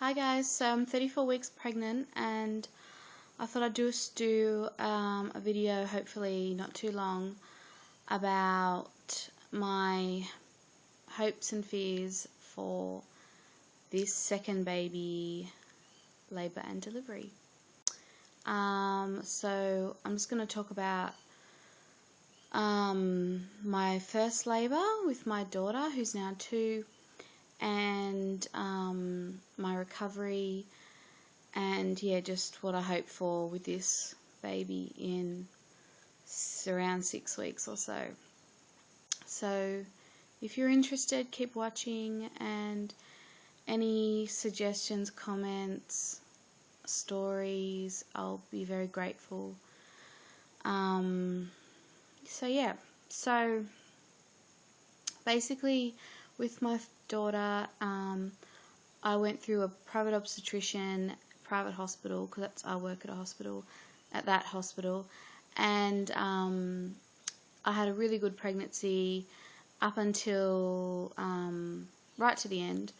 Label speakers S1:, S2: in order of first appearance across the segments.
S1: Hi guys, so I'm 34 weeks pregnant and I thought I'd just do a video, hopefully not too long, about my hopes and fears for this second baby labour and delivery. So I'm just going to talk about my first labour with my daughter, who's now 2, and my recovery, and yeah, just what I hope for with this baby in around 6 weeks or so. So if you're interested, keep watching, and any suggestions, comments, stories, I'll be very grateful. So yeah, so basically with my daughter, I went through a private obstetrician, private hospital, because I work at a hospital, at that hospital, and I had a really good pregnancy up until right to the end.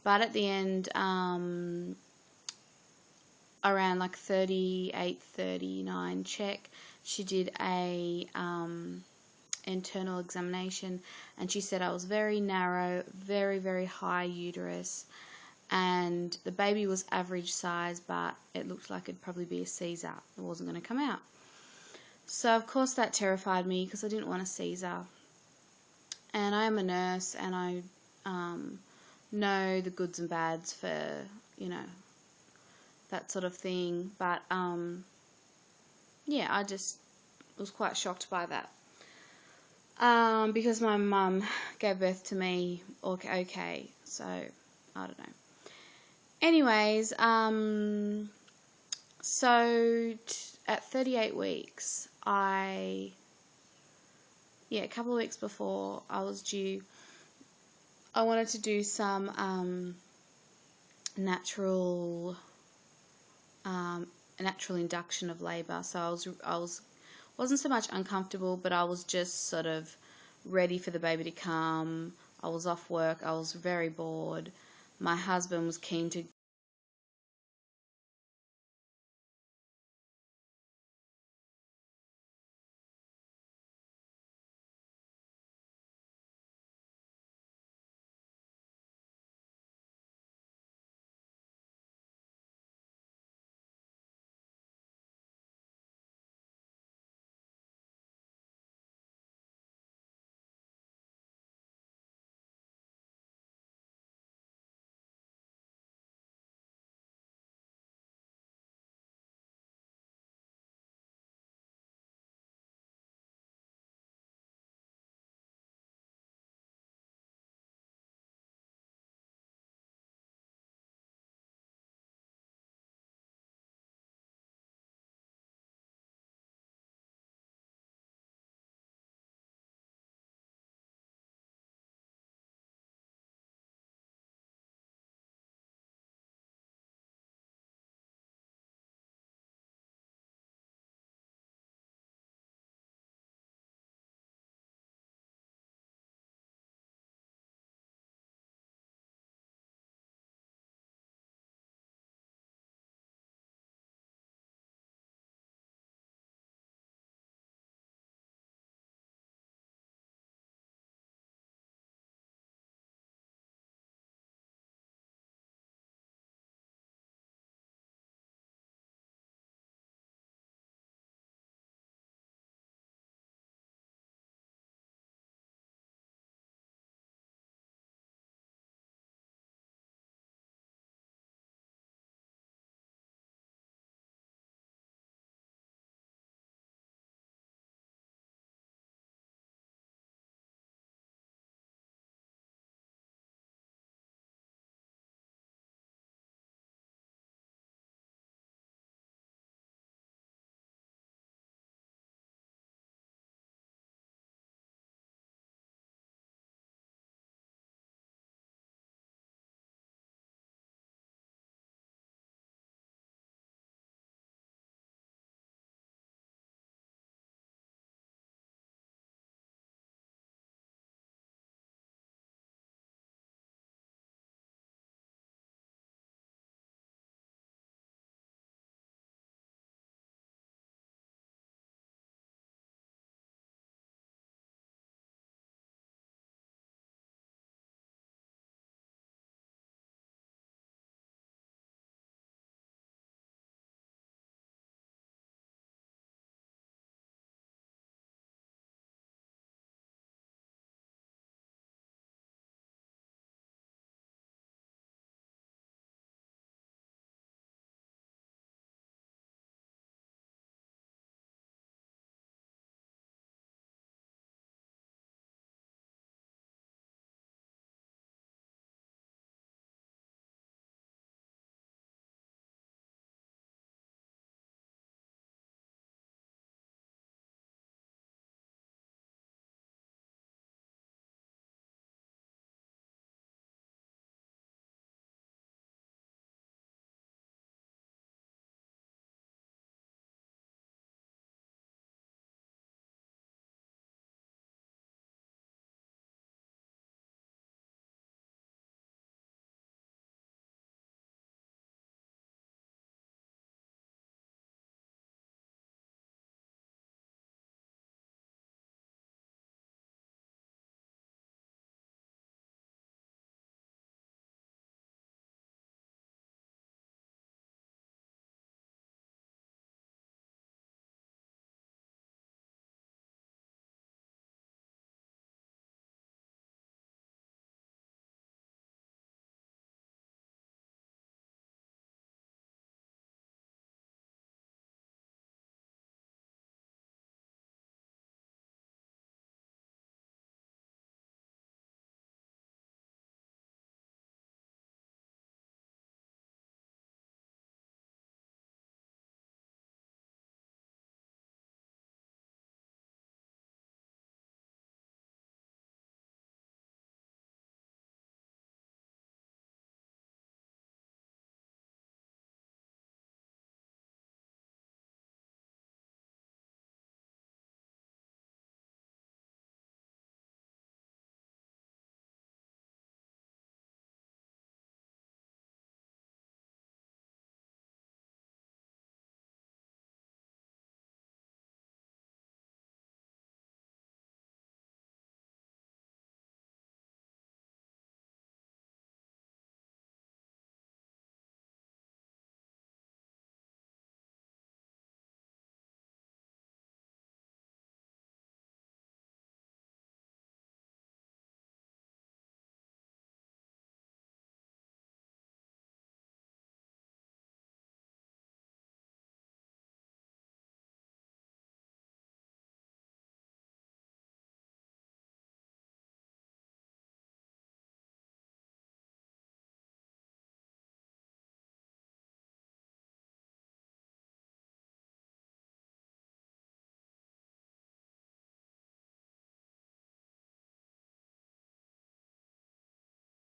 S1: But at the end, around like 38, 39 check, she did a internal examination, and she said I was very narrow, very, very high uterus, and the baby was average size, but it looked like it'd probably be a Caesar. It wasn't going to come out. So of course that terrified me because I didn't want a Caesar. And I am a nurse, and I know the goods and bads for, that sort of thing. But yeah, I just was quite shocked by that. Because my mum gave birth to me okay, so I don't know. Anyways, so at 38 weeks, a couple of weeks before I was due, I wanted to do some natural induction of labour. So wasn't so much uncomfortable, but I was just sort of ready for the baby to come. I was off work. I was very bored. My husband was keen to